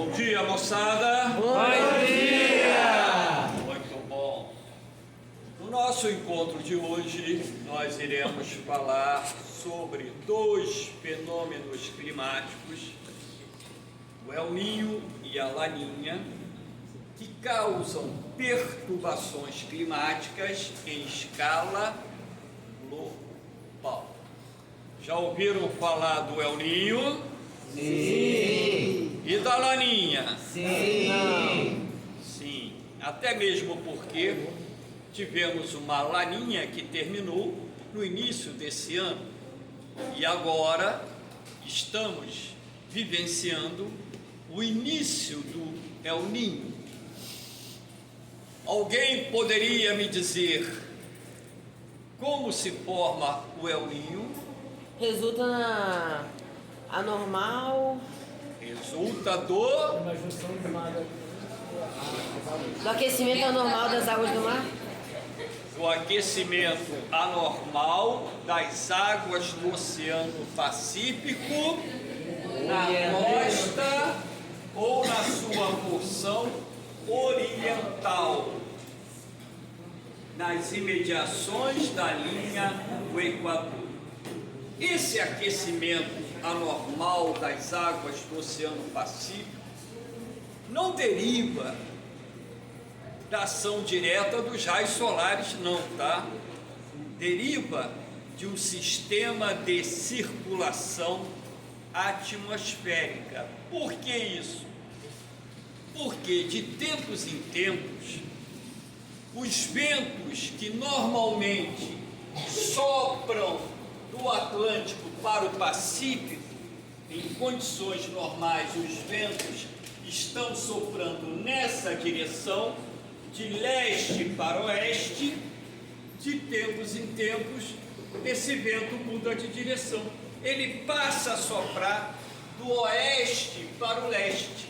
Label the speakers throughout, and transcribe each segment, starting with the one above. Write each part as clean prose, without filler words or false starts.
Speaker 1: Bom dia, moçada!
Speaker 2: Bom dia!
Speaker 1: Muito bom! No nosso encontro de hoje, nós iremos falar sobre dois fenômenos climáticos, o El Niño e a Laninha, que causam perturbações climáticas em escala global. Já ouviram falar do El Niño?
Speaker 2: Sim!
Speaker 1: E da Laninha?
Speaker 2: Sim!
Speaker 1: Sim, até mesmo porque tivemos uma Laninha que terminou no início desse ano e agora estamos vivenciando o início do El Niño. Alguém poderia me dizer como se forma o El Niño?
Speaker 3: Resulta na anormal
Speaker 1: Resulta do
Speaker 3: aquecimento anormal das águas do mar.
Speaker 1: aquecimento anormal das águas do Oceano Pacífico na costa ou na sua porção oriental, nas imediações da linha do Equador. Esse aquecimento anormal das águas do Oceano Pacífico não deriva da ação direta dos raios solares, não, tá? Deriva de um sistema de circulação atmosférica. Por que isso? Porque de tempos em tempos, os ventos que normalmente sopram do Atlântico para o Pacífico, em condições normais, os ventos estão soprando nessa direção, de leste para oeste. De tempos em tempos, esse vento muda de direção. Ele passa a soprar do oeste para o leste.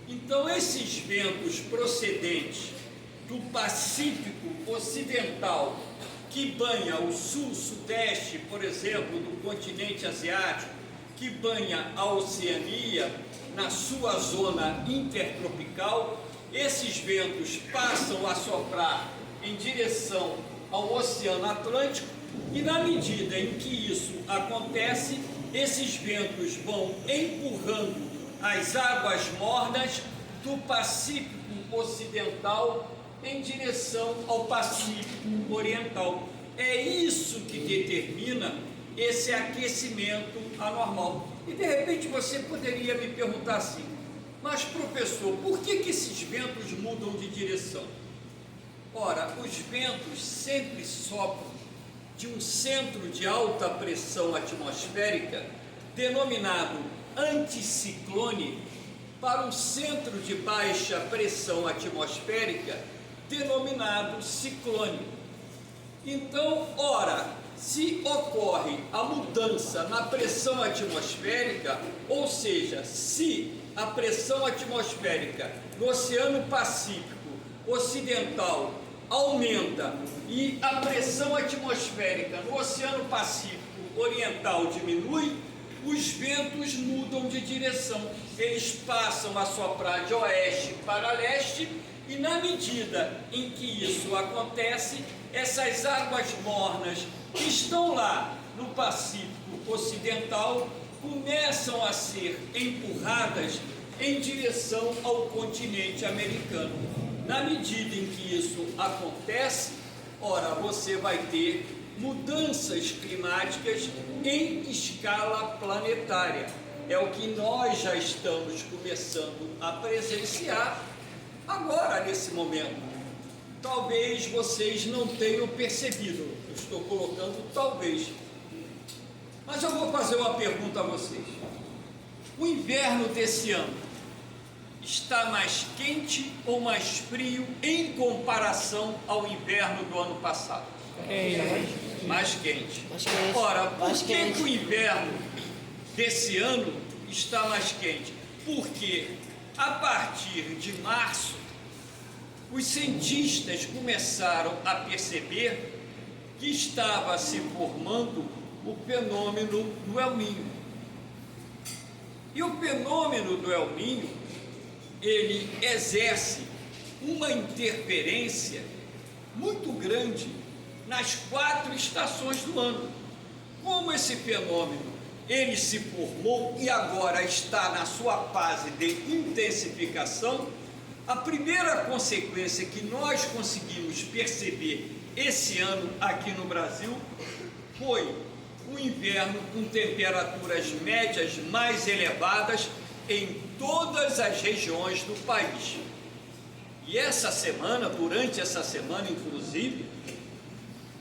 Speaker 1: Então, esses ventos procedentes do Pacífico Ocidental, que banha o sul-sudeste, por exemplo, do continente asiático, que banha a Oceania na sua zona intertropical, esses ventos passam a soprar em direção ao Oceano Atlântico e, na medida em que isso acontece, esses ventos vão empurrando as águas mornas do Pacífico Ocidental em direção ao Pacífico Oriental. É isso que determina esse aquecimento anormal. E de repente você poderia me perguntar assim: mas professor, por que esses ventos mudam de direção? Ora, os ventos sempre sopram de um centro de alta pressão atmosférica, denominado anticiclone, para um centro de baixa pressão atmosférica, denominado ciclone. Então, ora, se ocorre a mudança na pressão atmosférica, ou seja, se a pressão atmosférica no Oceano Pacífico Ocidental aumenta e a pressão atmosférica no Oceano Pacífico Oriental diminui, os ventos mudam de direção. Eles passam a soprar de oeste para leste e, na medida em que isso acontece, essas águas mornas que estão lá no Pacífico Ocidental começam a ser empurradas em direção ao continente americano. Na medida em que isso acontece, ora, você vai ter mudanças climáticas em escala planetária. É o que nós já estamos começando a presenciar agora, nesse momento. Talvez vocês não tenham percebido, eu estou colocando talvez. Mas eu vou fazer uma pergunta a vocês. O inverno desse ano está mais quente ou mais frio em comparação ao inverno do ano passado? Mais quente. Ora, por que o inverno desse ano está mais quente? Porque a partir de março, os cientistas começaram a perceber que estava se formando o fenômeno do El Niño. E o fenômeno do El Niño ele exerce uma interferência muito grande nas 4 estações do ano. Como esse fenômeno ele se formou e agora está na sua fase de intensificação, a primeira consequência que nós conseguimos perceber esse ano aqui no Brasil foi o inverno com temperaturas médias mais elevadas em todas as regiões do país. E essa semana, durante essa semana inclusive,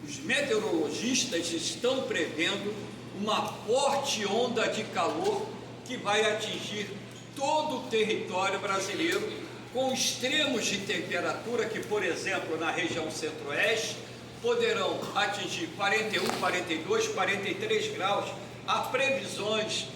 Speaker 1: os meteorologistas estão prevendo uma forte onda de calor que vai atingir todo o território brasileiro, com extremos de temperatura que, por exemplo, na região centro-oeste, poderão atingir 41, 42, 43 graus. Há previsões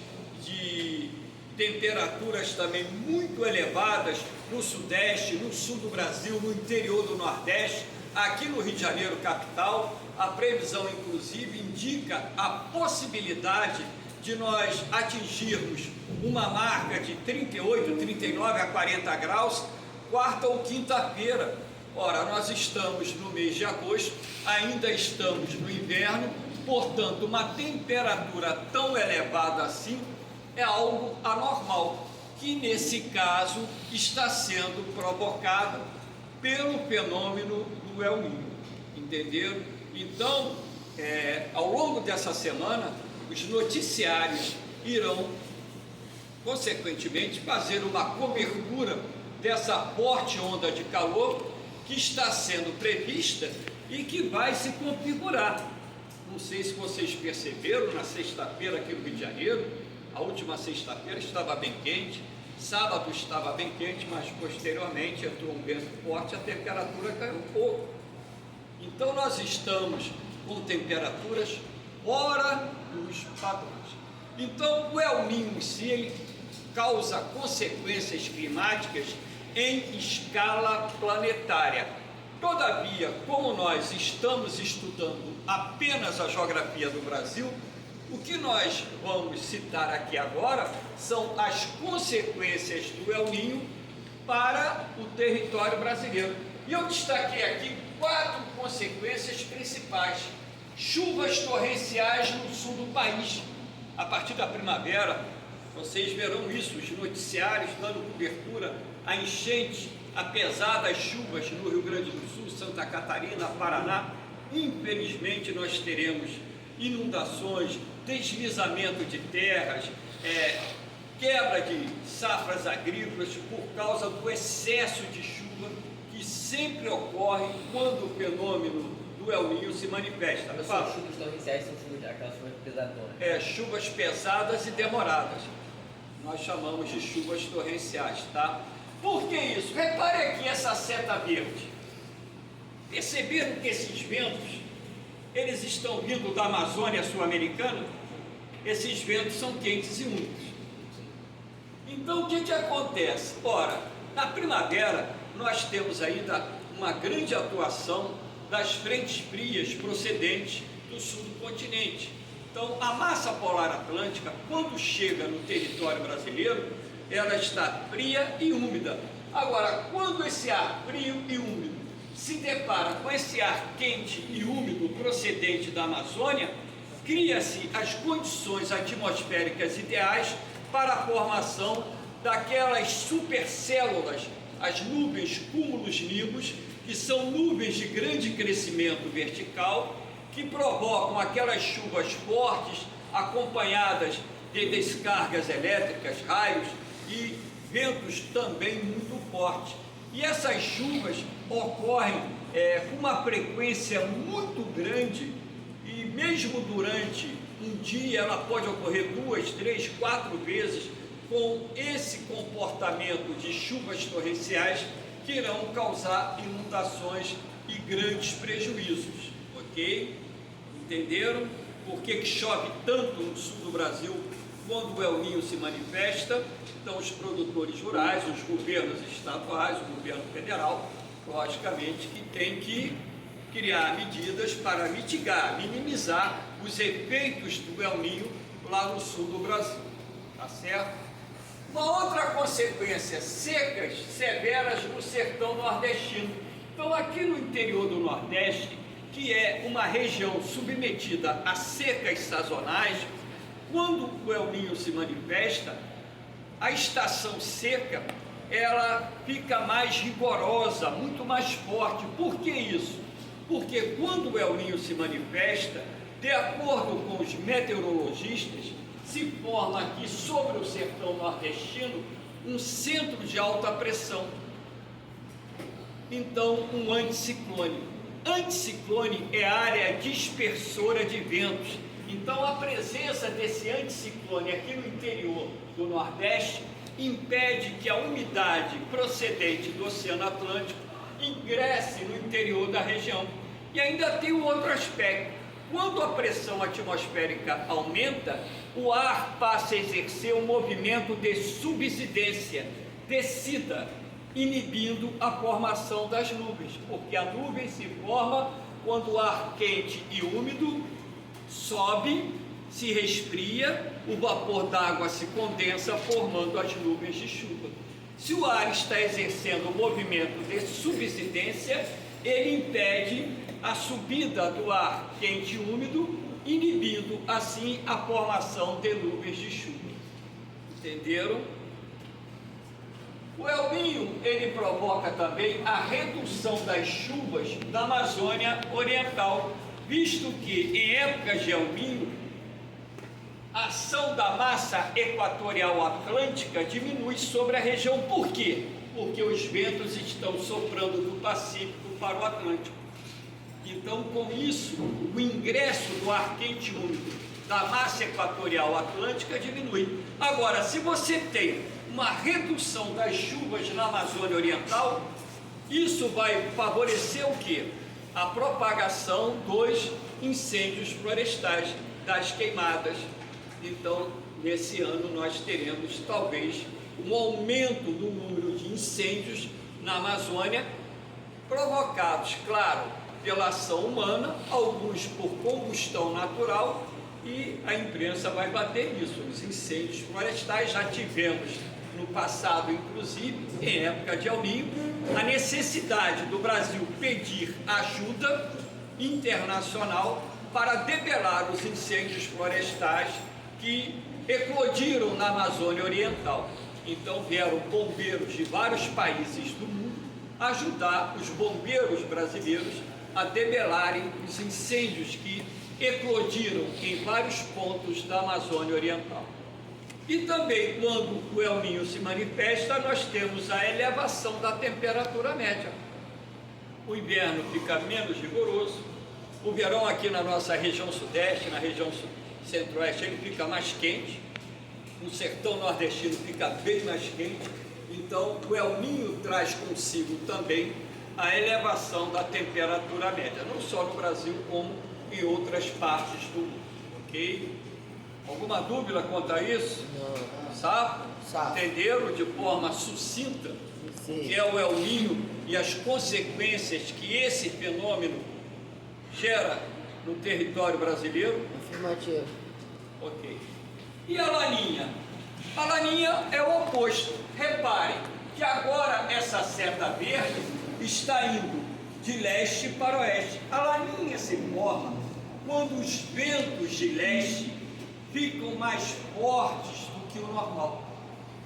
Speaker 1: de temperaturas também muito elevadas no sudeste, no sul do Brasil, no interior do nordeste. Aqui no Rio de Janeiro, capital, a previsão inclusive indica a possibilidade de nós atingirmos uma marca de 38, 39 a 40 graus, quarta ou quinta-feira. Ora, nós estamos no mês de agosto, ainda estamos no inverno, portanto, uma temperatura tão elevada assim é algo anormal, que nesse caso está sendo provocado pelo fenômeno do El Niño, entenderam? Então, ao longo dessa semana, os noticiários irão, consequentemente, fazer uma cobertura dessa forte onda de calor que está sendo prevista e que vai se configurar. Não sei se vocês perceberam, na sexta-feira aqui no Rio de Janeiro, a última sexta-feira estava bem quente, sábado estava bem quente, mas posteriormente entrou um vento forte, a temperatura caiu um pouco. Então nós estamos com temperaturas fora dos padrões. Então o El Niño em si, ele causa consequências climáticas em escala planetária. Todavia, como nós estamos estudando apenas a geografia do Brasil, o que nós vamos citar aqui agora são as consequências do El Niño para o território brasileiro. E eu destaquei aqui 4 consequências principais. Chuvas torrenciais no sul do país. A partir da primavera, vocês verão isso, os noticiários dando cobertura a enchentes, apesar das chuvas no Rio Grande do Sul, Santa Catarina, Paraná. Infelizmente nós teremos inundações, deslizamento de terras, quebra de safras agrícolas por causa do excesso de chuva que sempre ocorre quando o fenômeno do El Niño se manifesta.
Speaker 2: As chuvas torrenciais são aquelas chuvas pesadonas.
Speaker 1: Chuvas pesadas e demoradas. Nós chamamos de chuvas torrenciais, tá? Por que isso? Repare aqui essa seta verde. Perceberam que esses ventos, eles estão vindo da Amazônia sul-americana? Esses ventos são quentes e úmidos. Então, o que acontece? Ora, na primavera, nós temos ainda uma grande atuação das frentes frias procedentes do sul do continente. Então, a massa polar atlântica, quando chega no território brasileiro, ela está fria e úmida. Agora, quando esse ar frio e úmido se depara com esse ar quente e úmido procedente da Amazônia, cria-se as condições atmosféricas ideais para a formação daquelas supercélulas, as nuvens cúmulos-nimbus, que são nuvens de grande crescimento vertical, que provocam aquelas chuvas fortes, acompanhadas de descargas elétricas, raios e ventos também muito fortes. E essas chuvas ocorrem com uma frequência muito grande, e mesmo durante um dia ela pode ocorrer 2, 3, 4 vezes, com esse comportamento de chuvas torrenciais que irão causar inundações e grandes prejuízos, ok? Entenderam por que chove tanto no sul do Brasil quando o El Niño se manifesta? Então, os produtores rurais, os governos estaduais, o governo federal, logicamente que tem que criar medidas para mitigar, minimizar os efeitos do El Niño lá no sul do Brasil, tá certo? Uma outra consequência, secas severas no sertão nordestino. Então, aqui no interior do Nordeste, que é uma região submetida a secas sazonais, quando o El Niño se manifesta, a estação seca, ela fica mais rigorosa, muito mais forte. Por que isso? Porque quando o El Niño se manifesta, de acordo com os meteorologistas, se forma aqui sobre o sertão nordestino um centro de alta pressão. Então, um anticiclone. Anticiclone é a área dispersora de ventos. Então, a presença desse anticiclone aqui no interior do Nordeste impede que a umidade procedente do Oceano Atlântico ingresse no interior da região. E ainda tem um outro aspecto. Quando a pressão atmosférica aumenta, o ar passa a exercer um movimento de subsidência, descida, inibindo a formação das nuvens, porque a nuvem se forma quando o ar quente e úmido sobe, se resfria, o vapor d'água se condensa, formando as nuvens de chuva. Se o ar está exercendo um movimento de subsidência, ele impede a subida do ar quente e úmido, inibindo assim a formação de nuvens de chuva. Entenderam? O El Niño, ele provoca também a redução das chuvas da Amazônia Oriental, visto que em épocas de El Niño, a ação da massa equatorial atlântica diminui sobre a região. Por quê? Porque os ventos estão soprando do Pacífico para o Atlântico. Então, com isso, o ingresso do ar quente e úmido da massa equatorial atlântica diminui. Agora, se você tem uma redução das chuvas na Amazônia Oriental, isso vai favorecer o quê? A propagação dos incêndios florestais, das queimadas. Então, nesse ano nós teremos talvez um aumento do número de incêndios na Amazônia, provocados, claro, pela ação humana, alguns por combustão natural, e a imprensa vai bater nisso. Os incêndios florestais já tivemos no passado, inclusive, em época de El Niño, a necessidade do Brasil pedir ajuda internacional para debelar os incêndios florestais que eclodiram na Amazônia Oriental. Então vieram bombeiros de vários países do mundo ajudar os bombeiros brasileiros a debelarem os incêndios que eclodiram em vários pontos da Amazônia Oriental. E também, quando o El Niño se manifesta, nós temos a elevação da temperatura média. O inverno fica menos rigoroso, o verão aqui na nossa região sudeste, na região centro-oeste, ele fica mais quente, no sertão nordestino fica bem mais quente. Então, o El Niño traz consigo também a elevação da temperatura média, não só no Brasil, como em outras partes do mundo, ok? Alguma dúvida quanto a isso?
Speaker 3: Não.
Speaker 1: Sabe?
Speaker 3: Sabe.
Speaker 1: Entenderam de forma sucinta o que é o El Niño e as consequências que esse fenômeno gera no território brasileiro?
Speaker 3: Afirmativo.
Speaker 1: Ok. E a Laninha? A Laninha é o oposto. Reparem que agora essa seta verde está indo de leste para oeste. A Laninha se forma quando os ventos de leste ficam mais fortes do que o normal.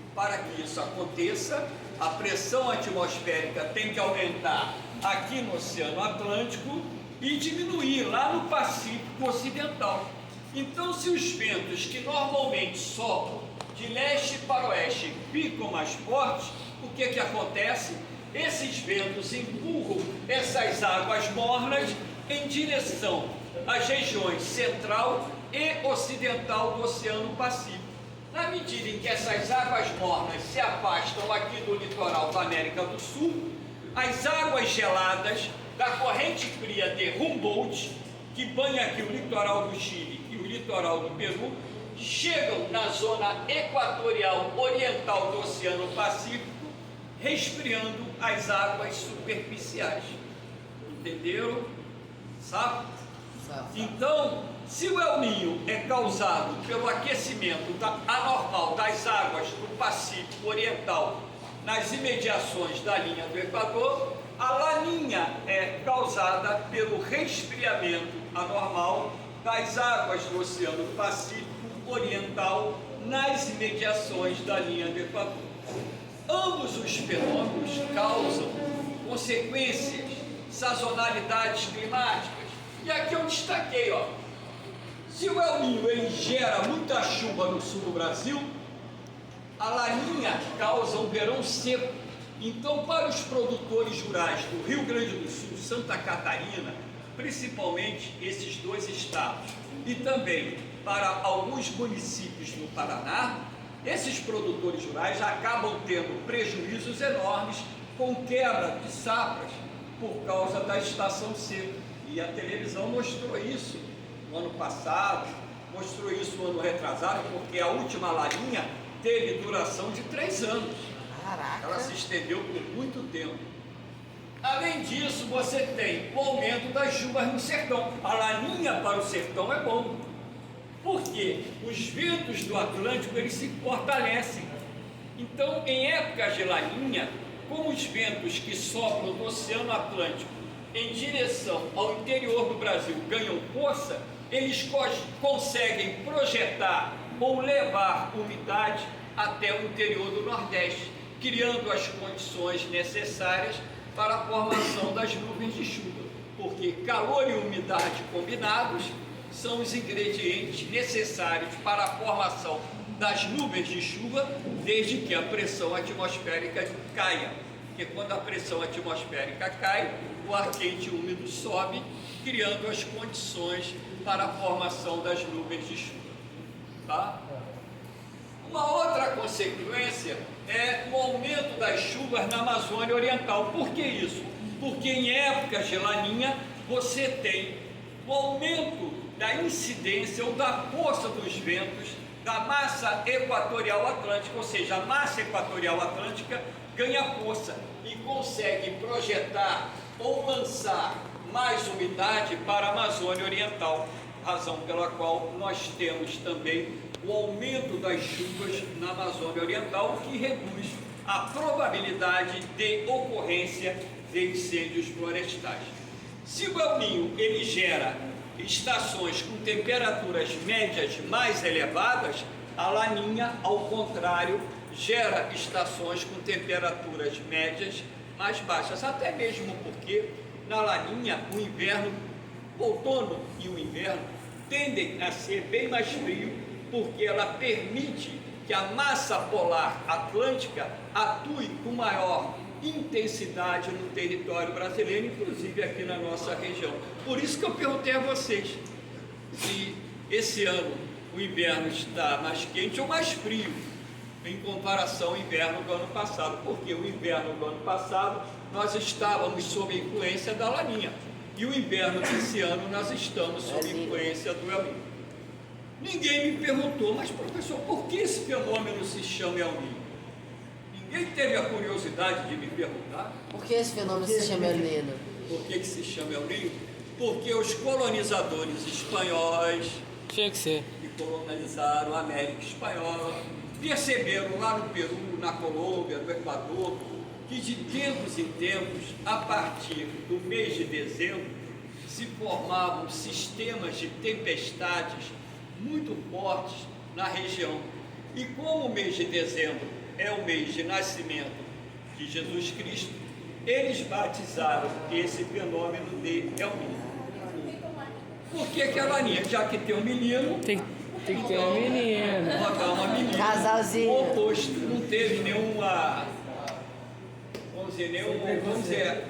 Speaker 1: E para que isso aconteça, a pressão atmosférica tem que aumentar aqui no Oceano Atlântico e diminuir lá no Pacífico Ocidental. Então, se os ventos que normalmente sopram de leste para oeste ficam mais fortes, o que acontece? Esses ventos empurram essas águas mornas em direção às regiões central e ocidental do Oceano Pacífico. Na medida em que essas águas mornas se afastam aqui do litoral da América do Sul, as águas geladas da corrente fria de Humboldt, que banha aqui o litoral do Chile e o litoral do Peru, chegam na zona equatorial oriental do Oceano Pacífico, resfriando as águas superficiais. Entenderam? Sabe? Então, Se o El Niño é causado pelo aquecimento anormal das águas do Pacífico Oriental nas imediações da linha do Equador, a Laninha é causada pelo resfriamento anormal das águas do Oceano Pacífico Oriental nas imediações da linha do Equador. Ambos os fenômenos causam consequências, sazonalidades climáticas. E aqui eu destaquei, ó, se o El Niño ele gera muita chuva no sul do Brasil, a Laninha causa um verão seco. Então, para os produtores rurais do Rio Grande do Sul, Santa Catarina, principalmente esses dois estados, e também para alguns municípios no Paraná, esses produtores rurais acabam tendo prejuízos enormes com quebra de safras por causa da estação seca. E a televisão mostrou isso no ano passado, mostrou isso no ano retrasado, porque a última Laninha teve duração de 3 anos.
Speaker 3: Caraca.
Speaker 1: Ela se estendeu por muito tempo. Além disso, você tem o aumento das chuvas no sertão. A Laninha para o sertão é bom, porque os ventos do Atlântico eles se fortalecem. Então, em épocas de Laninha, como os ventos que sopram do Oceano Atlântico em direção ao interior do Brasil ganham força, eles conseguem projetar ou levar umidade até o interior do Nordeste, criando as condições necessárias para a formação das nuvens de chuva, porque calor e umidade combinados são os ingredientes necessários para a formação das nuvens de chuva, desde que a pressão atmosférica caia. Porque quando a pressão atmosférica cai, o ar quente e úmido sobe, criando as condições para a formação das nuvens de chuva. Tá? Uma outra consequência é o aumento das chuvas na Amazônia Oriental. Por que isso? Porque em épocas de Laninha você tem o aumento da incidência ou da força dos ventos da massa equatorial atlântica, ou seja, a massa equatorial atlântica ganha força e consegue projetar ou lançar mais umidade para a Amazônia Oriental, razão pela qual nós temos também o aumento das chuvas na Amazônia Oriental, o que reduz a probabilidade de ocorrência de incêndios florestais. Se o El Niño ele gera estações com temperaturas médias mais elevadas, a Laninha, ao contrário, gera estações com temperaturas médias mais baixas, até mesmo porque na Laninha o inverno, o outono e o inverno tendem a ser bem mais frio, porque ela permite que a massa polar atlântica atue com maior intensidade no território brasileiro, inclusive aqui na nossa região. Por isso que eu perguntei a vocês se esse ano o inverno está mais quente ou mais frio em comparação ao inverno do ano passado, porque o inverno do ano passado nós estávamos sob a influência da Laninha e o inverno desse ano nós estamos sob a influência do El Niño. Ninguém me perguntou, mas professor, por que esse fenômeno se chama El Niño? Ninguém teve a curiosidade de me perguntar.
Speaker 3: Por que esse fenômeno se chama El Niño?
Speaker 1: Por que se chama El Niño? Porque os colonizadores espanhóis
Speaker 4: Tinha que ser.
Speaker 1: que colonizaram a América Espanhola perceberam lá no Peru, na Colômbia, no Equador, que de tempos em tempos, a partir do mês de dezembro, se formavam sistemas de tempestades muito fortes na região. E como o mês de dezembro é o mês de nascimento de Jesus Cristo, eles batizaram esse fenômeno de El Niño. Por que a Laninha? Já que tem um menino,
Speaker 4: Tem que ter um menino.
Speaker 1: botar uma menina.
Speaker 3: Casalzinho.
Speaker 1: O oposto, não teve nenhuma, vamos dizer,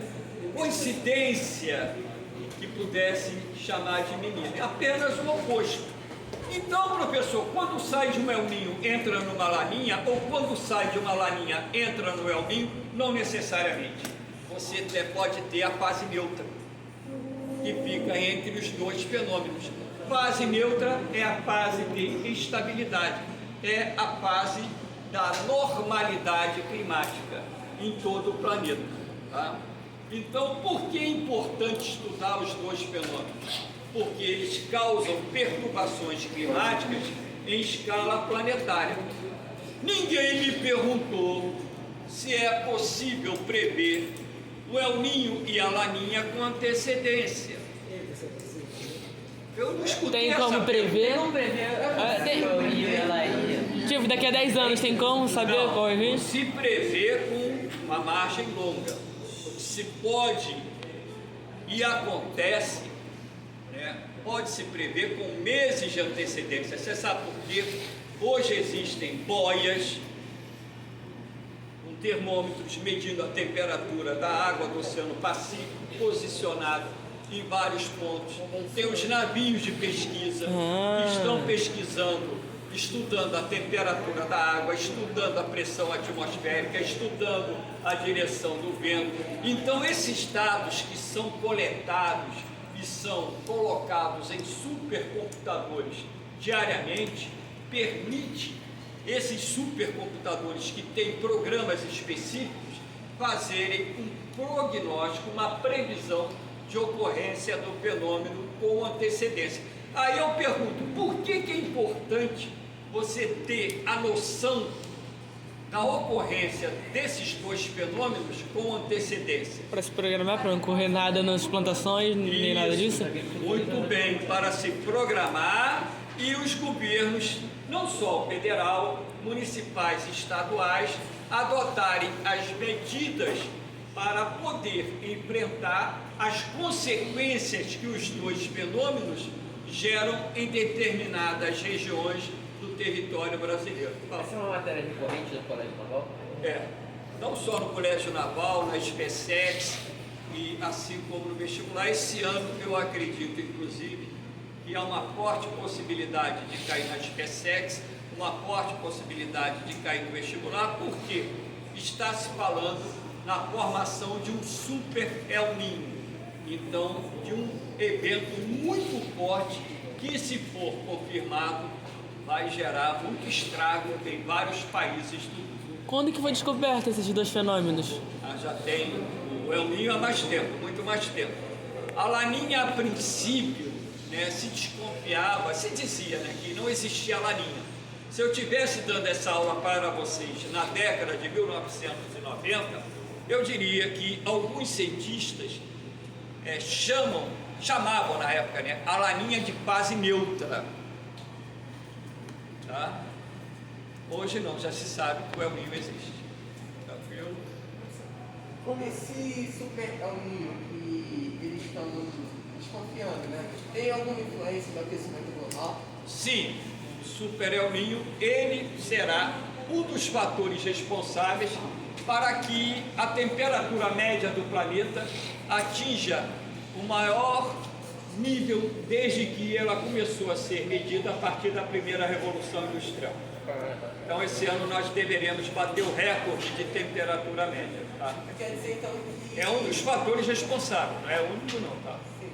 Speaker 1: coincidência que pudesse chamar de menina. É apenas o oposto. Então, professor, quando sai de um El Niño, entra numa Laninha, ou quando sai de uma Laninha, entra no El Niño, não necessariamente. Você pode ter a fase neutra, que fica entre os dois fenômenos. Fase neutra é a fase de estabilidade, é a fase da normalidade climática em todo o planeta. Tá? Então, por que é importante estudar os dois fenômenos? porque eles causam perturbações climáticas em escala planetária. Ninguém me perguntou se é possível prever o El Niño e a Laninha com antecedência. Eu não escutei
Speaker 4: Tem
Speaker 1: essa
Speaker 4: como prever?
Speaker 2: Não prevê.
Speaker 4: tem-
Speaker 2: Eu ia, ela ia.
Speaker 4: Tipo, daqui a 10 anos tem como saber
Speaker 1: Não,
Speaker 4: qual é o risco?
Speaker 1: se prevê com uma margem longa. Se pode e acontece, né, pode se prever com meses de antecedência. Você sabe por quê? Hoje existem boias com termômetros medindo a temperatura da água do Oceano Pacífico, posicionado em vários pontos. Tem os navios de pesquisa que estão pesquisando, estudando a temperatura da água, estudando a pressão atmosférica, estudando a direção do vento. Então, esses dados que são coletados e são colocados em supercomputadores diariamente, permite esses supercomputadores que têm programas específicos fazerem um prognóstico, uma previsão de ocorrência do fenômeno com antecedência. Aí eu pergunto, por que é importante você ter a noção da ocorrência desses dois fenômenos com antecedência?
Speaker 4: Para se programar, para não correr nada nas plantações, nem nada disso?
Speaker 1: Muito bem, para se programar e os governos, não só o federal, municipais e estaduais, adotarem as medidas para poder enfrentar as consequências que os dois fenômenos geram em determinadas regiões do território brasileiro.
Speaker 2: Essa é uma matéria recorrente do Colégio Naval?
Speaker 1: É, não só no Colégio Naval, na SpaceX e assim como no vestibular. Esse ano eu acredito, inclusive, que há uma forte possibilidade de cair na SpaceX, uma forte possibilidade de cair no vestibular, porque está se falando na formação de um super El Niño, então de um evento muito forte que, se for confirmado, vai gerar muito estrago em vários países do mundo.
Speaker 4: Quando que foi descoberto esses dois fenômenos?
Speaker 1: Já tem o El Niño há mais tempo, muito mais tempo. A Laninha, a princípio, né, se desconfiava, se dizia, né, que não existia a Laninha. Se eu estivesse dando essa aula para vocês na década de 1990, eu diria que alguns cientistas chamavam na época, né, a Laninha de fase neutra. Tá? Hoje não, já se sabe que o El Niño existe. Tranquilo?
Speaker 5: Como esse super El Niño que eles estão desconfiando, né? Tem alguma influência do aquecimento global?
Speaker 1: Sim, o super El Niño, ele será um dos fatores responsáveis para que a temperatura média do planeta atinja o maior nível desde que ela começou a ser medida a partir da primeira revolução industrial. Então esse ano nós deveremos bater o recorde de temperatura média, tá?
Speaker 5: Quer dizer então que...
Speaker 1: É um dos fatores responsáveis, não é o único não, tá?
Speaker 5: Sim.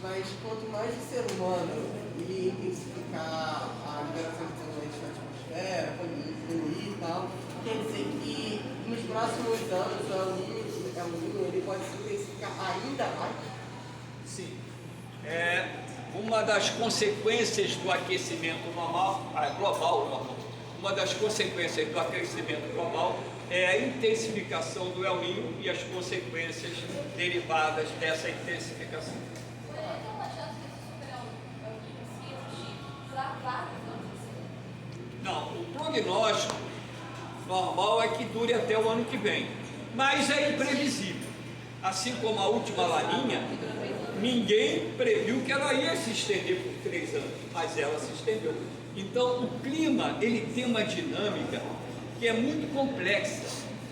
Speaker 5: Mas quanto mais o ser humano ele intensificar a liberação de poluentes na atmosfera, poluir e tal, quer dizer que nos próximos anos o El Niño ele pode se intensificar ainda mais?
Speaker 1: Sim. Uma das consequências do aquecimento global, uma das consequências do aquecimento global é a intensificação do El Niño e as consequências derivadas dessa intensificação. Não, o prognóstico normal é que dure até o ano que vem, mas é imprevisível. Assim como a última Laninha, ninguém previu que ela ia se estender por 3 anos, mas ela se estendeu. Então o clima ele tem uma dinâmica que é muito complexa.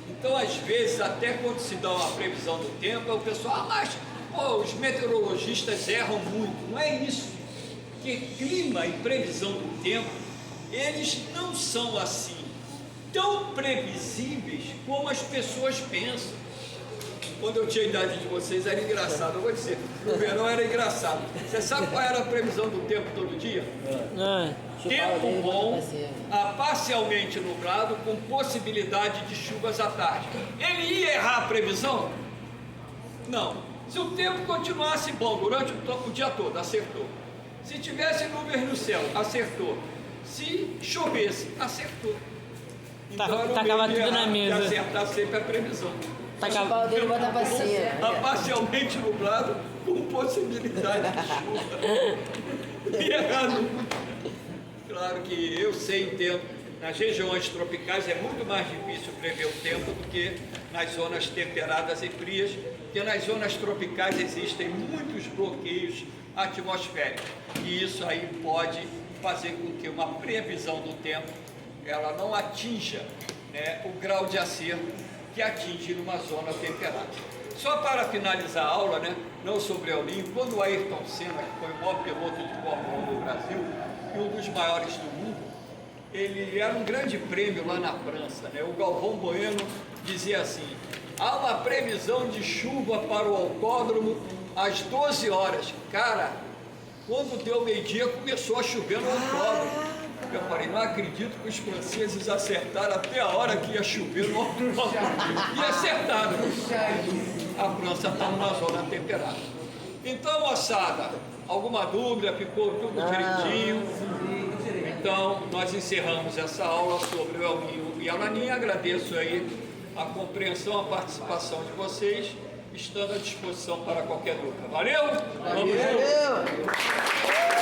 Speaker 1: Então às vezes até quando se dá uma previsão do tempo, o pessoal mas os meteorologistas erram muito. Não é isso, porque clima e previsão do tempo eles não são assim tão previsíveis como as pessoas pensam. Quando eu tinha a idade de vocês era engraçado, eu vou dizer, o verão era engraçado. Você sabe qual era a previsão do tempo todo dia? Tempo bom, parcialmente nublado, com possibilidade de chuvas à tarde. Ele ia errar a previsão? Não. Se o tempo continuasse bom durante o dia todo, acertou. Se tivesse nuvens no céu, acertou. Se chovesse, acertou.
Speaker 4: Tacava tudo na mesa.
Speaker 1: De acertar sempre a previsão.
Speaker 3: O pau dele bota pra cima.
Speaker 1: Está parcialmente nublado com possibilidade de chuva. E errado. Claro que eu sei, entendo. Nas regiões tropicais é muito mais difícil prever o tempo do que nas zonas temperadas e frias, porque nas zonas tropicais existem muitos bloqueios atmosféricos. E isso aí pode fazer com que uma previsão do tempo ela não atinja, né, o grau de acerto que atinge numa zona temperada. Só para finalizar a aula, né, não sobre El Niño, quando o Ayrton Senna, que foi o maior piloto de Fórmula 1 do Brasil e um dos maiores do mundo, ele era um grande prêmio lá na França, né? O Galvão Bueno dizia assim: há uma previsão de chuva para o autódromo às 12 horas. Cara, quando deu meio-dia começou a chover no autódromo. Eu falei, não acredito que os franceses acertaram até a hora que ia chover no autódromo. E acertaram. A França está numa zona temperada. Então, moçada, alguma dúvida? Ficou tudo direitinho? Então, nós encerramos essa aula sobre o El Niño e a Laninha. Agradeço aí a compreensão, a participação de vocês, estando à disposição para qualquer dúvida. Valeu? Vamos junto!